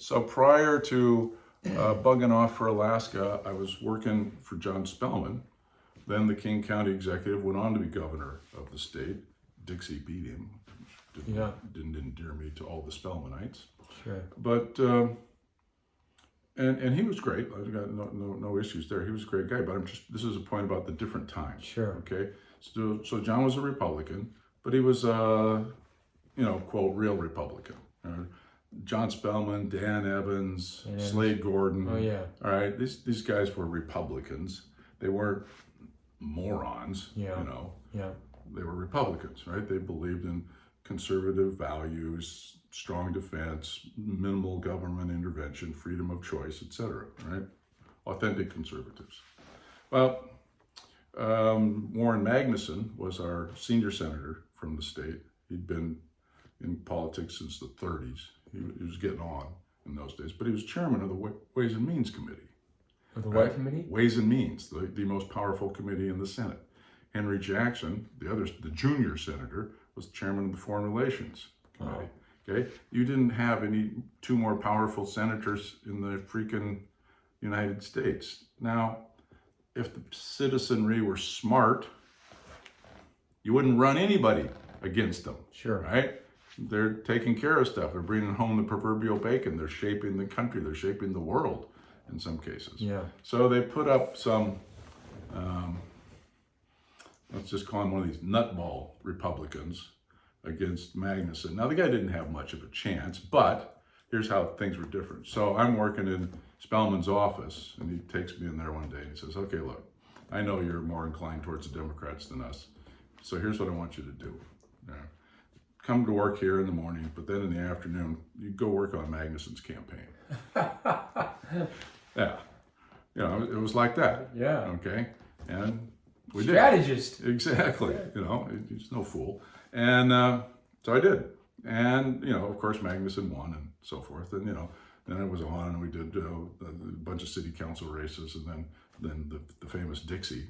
So prior to bugging off for Alaska, I was working for John Spellman. Then the King County executive went on to be governor of the state. Dixie beat him. Didn't endear me to all the Spellmanites. Sure. But and he was great. I've got no issues there. He was a great guy. But this is a point about the different times. Sure. Okay. So John was a Republican, but he was quote real Republican. John Spellman, Dan Evans, Slade Gordon. Oh yeah. All right. These guys were Republicans. They weren't morons. Yeah. Yeah. They were Republicans, right? They believed in conservative values, strong defense, minimal government intervention, freedom of choice, etc. Right? Authentic conservatives. Well, Warren Magnuson was our senior senator from the state. He'd been in politics since the 30s. He was getting on in those days, but he was chairman of the Ways and Means Committee. Of the what committee? Ways and Means, the most powerful committee in the Senate. Henry Jackson, the junior senator, was chairman of the Foreign Relations Committee. Oh. Okay, you didn't have any two more powerful senators in the freaking United States. Now, if the citizenry were smart, you wouldn't run anybody against them. Sure. Right? They're taking care of stuff. They're bringing home the proverbial bacon. They're shaping the country. They're shaping the world in some cases. Yeah. So they put up some, let's just call him one of these nutball Republicans against Magnuson. Now, the guy didn't have much of a chance, but here's how things were different. So I'm working in Spellman's office, and he takes me in there one day, and he says, okay, look, I know you're more inclined towards the Democrats than us, so here's what I want you to do. Come to work here in the morning, but then in the afternoon, you go work on Magnuson's campaign. Yeah. It was like that. Yeah. Okay. And we Strategist. did. Exactly. He's no fool. And so I did. And, of course, Magnuson won and so forth. And, then it was on, and we did a bunch of city council races, and then the famous Dixie.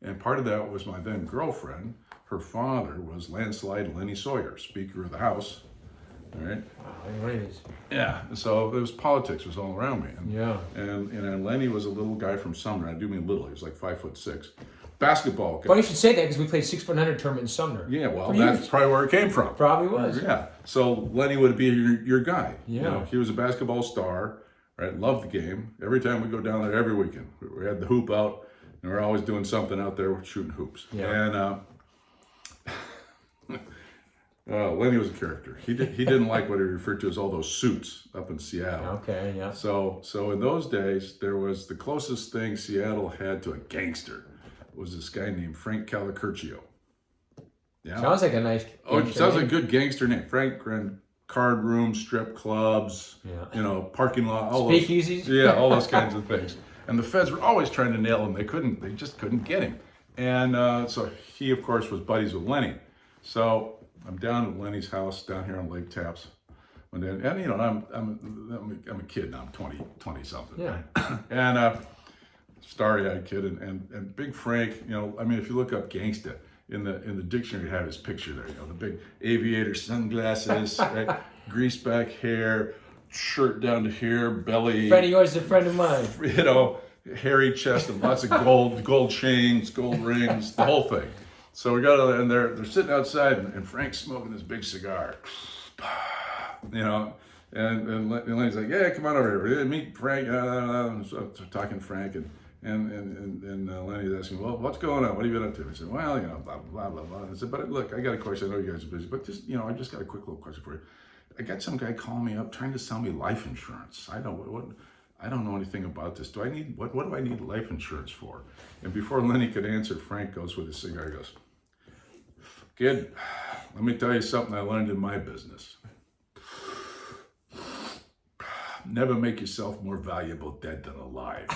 And part of that was my then girlfriend. Her father was Landslide Lenny Sawyer, Speaker of the House. All right. Wow, it is. Yeah. So it was politics was all around me. And, yeah. And Lenny was a little guy from Sumner. I do mean little. He was like 5'6". Basketball guy. Well, you should say that because we played 6-100 tournament in Sumner. Yeah. Well, that's probably where it came from. Probably was. Yeah. So Lenny would be your guy. Yeah. He was a basketball star. Right. Loved the game. Every time we go down there, every weekend, we had the hoop out, and we're always doing something out there shooting hoops. Yeah. And Lenny was a character. He didn't like what he referred to as all those suits up in Seattle. Okay, yeah. So in those days, there was the closest thing Seattle had to a gangster was this guy named Frank Calicurcio. Yeah. Sounds like a nice. It sounds like a good gangster name. Frank ran card rooms, strip clubs, parking lot, all speakeasies. Yeah, all those kinds of things. And the feds were always trying to nail him. They just couldn't get him. And so he, of course, was buddies with Lenny. So I'm down at Lenny's house down here on Lake Tapps. And I'm a kid now. I'm 20 something. Yeah. And starry-eyed kid, and Big Frank. If you look up gangsta in the dictionary, you have his picture there. The big aviator sunglasses, right? Greased back hair, shirt down to here, belly. A friend of yours is a friend of mine. Hairy chest and lots of gold chains, gold rings, the whole thing. So we got and they're sitting outside, and Frank's smoking this big cigar, and Lenny's like, yeah, come on over here, meet Frank. So talking to Frank, and Lenny's asking, well, what's going on? What have you been up to? I said, well, blah blah blah blah. I said, but look, I got a question. I know you guys are busy, but just I just got a quick little question for you. I got some guy calling me up trying to sell me life insurance. I don't know anything about this. Do I need what do I need life insurance for? And before Lenny could answer, Frank goes with his cigar. He goes, kid, let me tell you something I learned in my business. Never make yourself more valuable dead than alive.